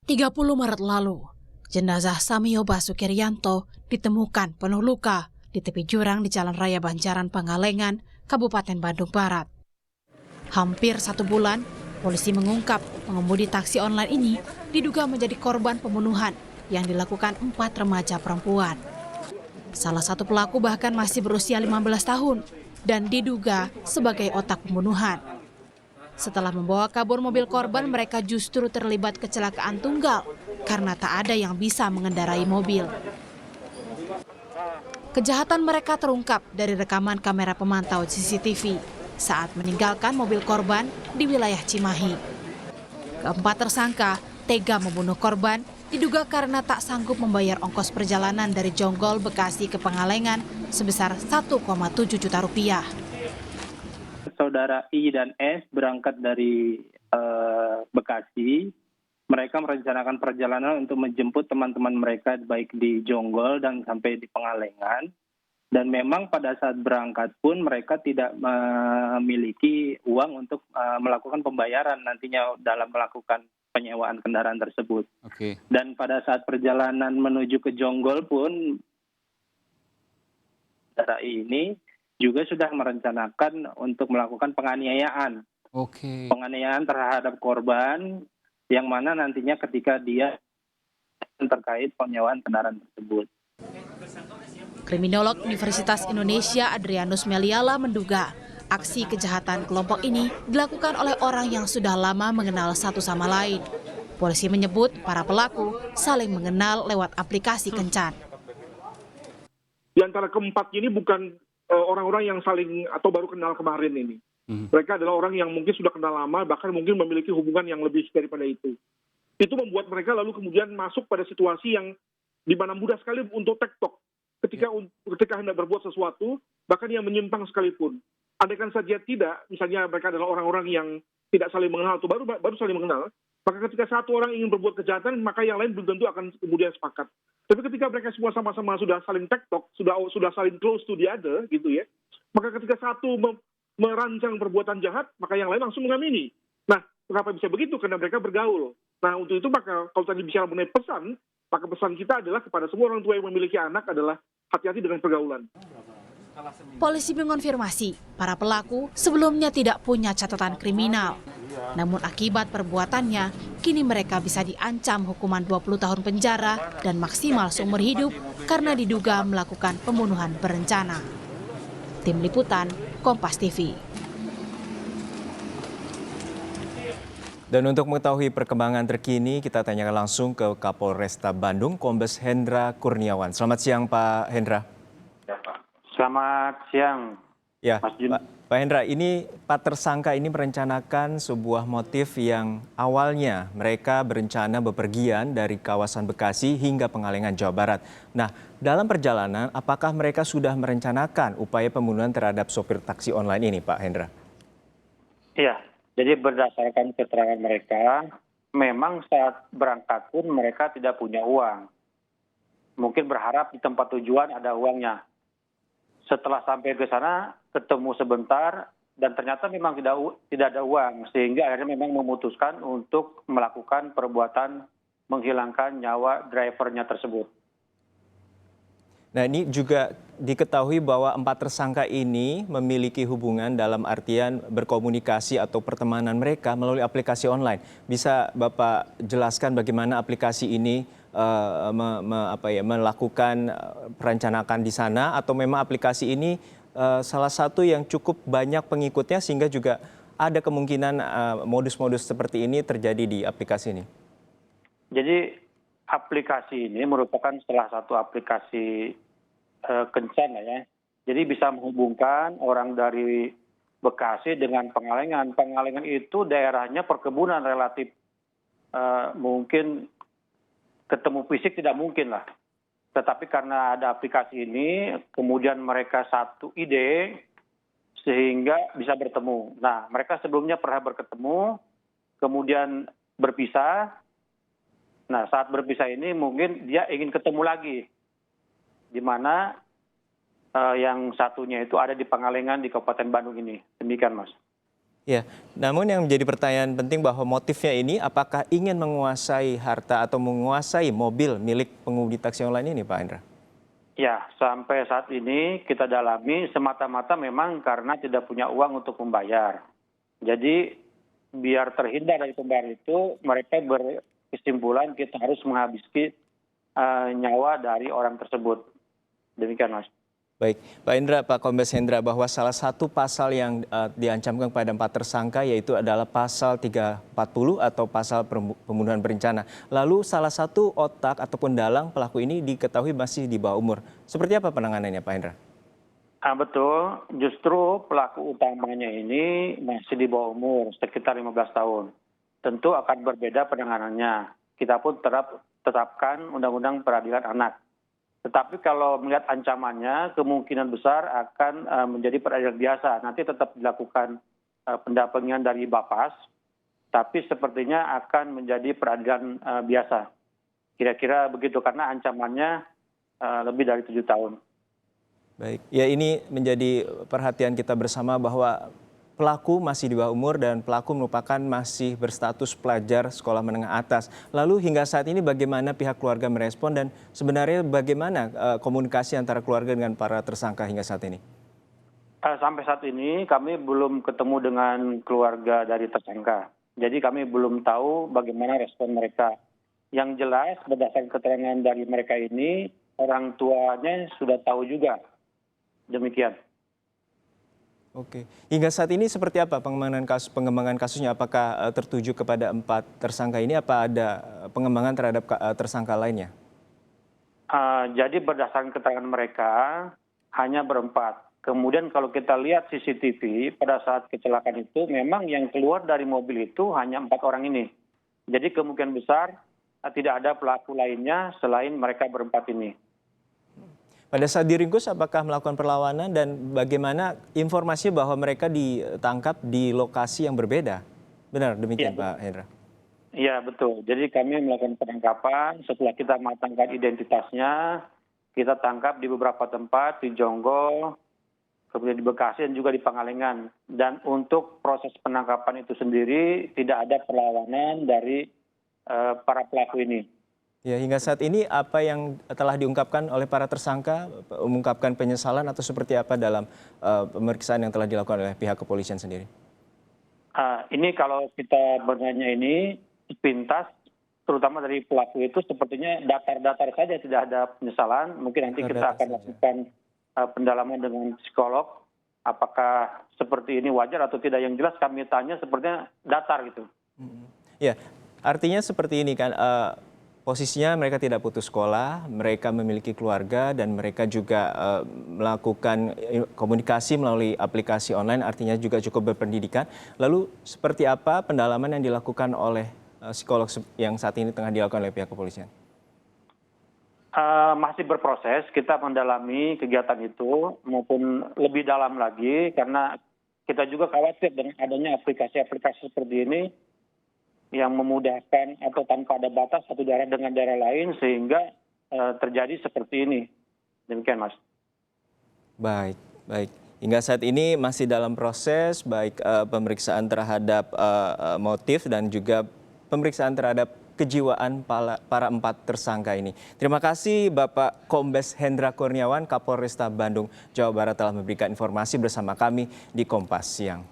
30 Maret lalu, jenazah Samio Basukirianto ditemukan penuh luka di tepi jurang di Jalan Raya Banjaran Pangalengan, Kabupaten Bandung Barat. Hampir 1 bulan, polisi mengungkap pengemudi taksi online ini diduga menjadi korban pembunuhan yang dilakukan 4 remaja perempuan. Salah satu pelaku bahkan masih berusia 15 tahun dan diduga sebagai otak pembunuhan. Setelah membawa kabur mobil korban, mereka justru terlibat kecelakaan tunggal karena tak ada yang bisa mengendarai mobil. Kejahatan mereka terungkap dari rekaman kamera pemantau CCTV saat meninggalkan mobil korban di wilayah Cimahi. Keempat tersangka tega membunuh korban diduga karena tak sanggup membayar ongkos perjalanan dari Jonggol, Bekasi ke Pangalengan sebesar 1,7 juta rupiah. Saudara I dan S berangkat dari Bekasi. Mereka merencanakan perjalanan untuk menjemput teman-teman mereka baik di Jonggol dan sampai di Pangalengan. Dan memang pada saat berangkat pun mereka tidak memiliki uang untuk melakukan pembayaran nantinya dalam melakukan penyewaan kendaraan tersebut. Oke. Dan pada saat perjalanan menuju ke Jonggol pun saudara I ini juga sudah merencanakan untuk melakukan penganiayaan. Oke. Penganiayaan terhadap korban yang mana nantinya ketika dia terkait penyewaan kendaraan tersebut. Kriminolog Universitas Indonesia Adrianus Meliala menduga aksi kejahatan kelompok ini dilakukan oleh orang yang sudah lama mengenal satu sama lain. Polisi menyebut para pelaku saling mengenal lewat aplikasi kencan. Di antara keempat ini bukan orang-orang yang saling atau baru kenal kemarin ini. Mereka adalah orang yang mungkin sudah kenal lama, bahkan mungkin memiliki hubungan yang lebih daripada itu. Itu membuat mereka lalu kemudian masuk pada situasi yang di mana mudah sekali untuk tektok. Ketika hendak berbuat sesuatu, bahkan yang menyimpang sekalipun. Andaikan saja tidak, misalnya mereka adalah orang-orang yang tidak saling mengenal atau baru saling mengenal, maka ketika satu orang ingin berbuat kejahatan, maka yang lain belum tentu akan kemudian sepakat. Tapi ketika mereka semua sama-sama sudah saling tektok, sudah saling close to the other, gitu ya, maka ketika satu merancang perbuatan jahat, maka yang lain langsung mengamini. Nah, kenapa bisa begitu? Karena mereka bergaul. Nah, untuk itu maka kalau tadi bicara mengenai pesan, maka pesan kita adalah kepada semua orang tua yang memiliki anak adalah hati-hati dengan pergaulan. Polisi mengonfirmasi para pelaku sebelumnya tidak punya catatan kriminal. Namun akibat perbuatannya, kini mereka bisa diancam hukuman 20 tahun penjara dan maksimal seumur hidup karena diduga melakukan pembunuhan berencana. Tim Liputan, Kompas TV. Dan untuk mengetahui perkembangan terkini, kita tanyakan langsung ke Kapolresta Bandung, Kombes Hendra Kurniawan. Selamat siang, Pak Hendra. Selamat siang, Ya, Mas Jun. Pak Hendra, ini 4 tersangka ini merencanakan sebuah motif yang awalnya mereka berencana bepergian dari kawasan Bekasi hingga Pangalengan, Jawa Barat. Nah, dalam perjalanan, apakah mereka sudah merencanakan upaya pembunuhan terhadap sopir taksi online ini, Pak Hendra? Iya, jadi berdasarkan keterangan mereka, memang saat berangkat pun mereka tidak punya uang. Mungkin berharap di tempat tujuan ada uangnya. Setelah sampai ke sana, ketemu sebentar, dan ternyata memang tidak ada uang, sehingga akhirnya memang memutuskan untuk melakukan perbuatan menghilangkan nyawa drivernya tersebut. Nah, ini juga diketahui bahwa 4 tersangka ini memiliki hubungan dalam artian berkomunikasi atau pertemanan mereka melalui aplikasi online. Bisa Bapak jelaskan bagaimana aplikasi ini melakukan perencanaan di sana, atau memang aplikasi ini salah satu yang cukup banyak pengikutnya sehingga juga ada kemungkinan modus-modus seperti ini terjadi di aplikasi ini? Jadi aplikasi ini merupakan salah satu aplikasi kencan ya. Jadi bisa menghubungkan orang dari Bekasi dengan Pangalengan. Pangalengan itu daerahnya perkebunan relatif, mungkin ketemu fisik tidak mungkin lah. Tetapi karena ada aplikasi ini, kemudian mereka satu ide sehingga bisa bertemu. Nah, mereka sebelumnya pernah berketemu, kemudian berpisah. Nah, saat berpisah ini mungkin dia ingin ketemu lagi, di mana yang satunya itu ada di Pangalengan di Kabupaten Bandung ini. Demikian, Mas. Ya, namun yang menjadi pertanyaan penting bahwa motifnya ini apakah ingin menguasai harta atau menguasai mobil milik pengemudi taksi online ini, Pak Hendra? Ya, sampai saat ini kita dalami semata-mata memang karena tidak punya uang untuk membayar. Jadi biar terhindar dari pembayaran itu, mereka berkesimpulan kita harus menghabisi nyawa dari orang tersebut. Demikian, Mas. Baik, Pak Hendra, Pak Kombes Hendra, bahwa salah satu pasal yang diancamkan kepada 4 tersangka yaitu adalah pasal 340 atau pasal pembunuhan berencana. Lalu salah satu otak ataupun dalang pelaku ini diketahui masih di bawah umur. Seperti apa penanganannya, Pak Hendra? Betul, justru pelaku utamanya ini masih di bawah umur, sekitar 15 tahun. Tentu akan berbeda penanganannya. Kita pun tetapkan Undang-Undang Peradilan Anak. Tetapi kalau melihat ancamannya, kemungkinan besar akan menjadi peradilan biasa. Nanti tetap dilakukan pendampingan dari Bapas, tapi sepertinya akan menjadi peradilan biasa. Kira-kira begitu, karena ancamannya lebih dari 7 tahun. Baik, ya ini menjadi perhatian kita bersama bahwa pelaku masih di bawah umur dan pelaku merupakan masih berstatus pelajar sekolah menengah atas. Lalu hingga saat ini bagaimana pihak keluarga merespon dan sebenarnya bagaimana komunikasi antara keluarga dengan para tersangka hingga saat ini? Sampai saat ini kami belum ketemu dengan keluarga dari tersangka. Jadi kami belum tahu bagaimana respon mereka. Yang jelas berdasarkan keterangan dari mereka ini, orang tuanya sudah tahu juga. Demikian. Oke, hingga saat ini seperti apa pengembangan kasusnya? Apakah tertuju kepada 4 tersangka ini? Apa ada pengembangan terhadap tersangka lainnya? Jadi berdasarkan keterangan mereka hanya berempat. Kemudian kalau kita lihat CCTV pada saat kecelakaan itu memang yang keluar dari mobil itu hanya 4 orang ini. Jadi kemungkinan besar tidak ada pelaku lainnya selain mereka berempat ini. Pada saat diringkus apakah melakukan perlawanan dan bagaimana informasi bahwa mereka ditangkap di lokasi yang berbeda? Benar demikian, Pak Hendra? Iya, betul. Jadi kami melakukan penangkapan setelah kita matangkan identitasnya, kita tangkap di beberapa tempat, di Jonggol, kemudian di Bekasi dan juga di Pangalengan. Dan untuk proses penangkapan itu sendiri tidak ada perlawanan dari para pelaku ini. Ya, hingga saat ini apa yang telah diungkapkan oleh para tersangka, mengungkapkan penyesalan atau seperti apa dalam pemeriksaan yang telah dilakukan oleh pihak kepolisian sendiri? Ini kalau kita bertanya ini sepintas, terutama dari pelaku itu sepertinya datar-datar saja, tidak ada penyesalan. Mungkin nanti kita akan lakukan pendalaman dengan psikolog, apakah seperti ini wajar atau tidak. Yang jelas kami tanya sepertinya datar gitu. Ya, artinya seperti ini kan. Posisinya mereka tidak putus sekolah, mereka memiliki keluarga dan mereka juga melakukan komunikasi melalui aplikasi online, artinya juga cukup berpendidikan. Lalu seperti apa pendalaman yang dilakukan oleh psikolog yang saat ini tengah dilakukan oleh pihak kepolisian? Masih berproses, kita mendalami kegiatan itu maupun lebih dalam lagi karena kita juga khawatir dengan adanya aplikasi-aplikasi seperti ini yang memudahkan atau tanpa ada batas satu daerah dengan daerah lain sehingga terjadi seperti ini. Demikian, Mas. Baik, baik. Hingga saat ini masih dalam proses baik pemeriksaan terhadap motif dan juga pemeriksaan terhadap kejiwaan para 4 tersangka ini. Terima kasih Bapak Kombes Hendra Kurniawan, Kapolresta Bandung, Jawa Barat telah memberikan informasi bersama kami di Kompas Siang.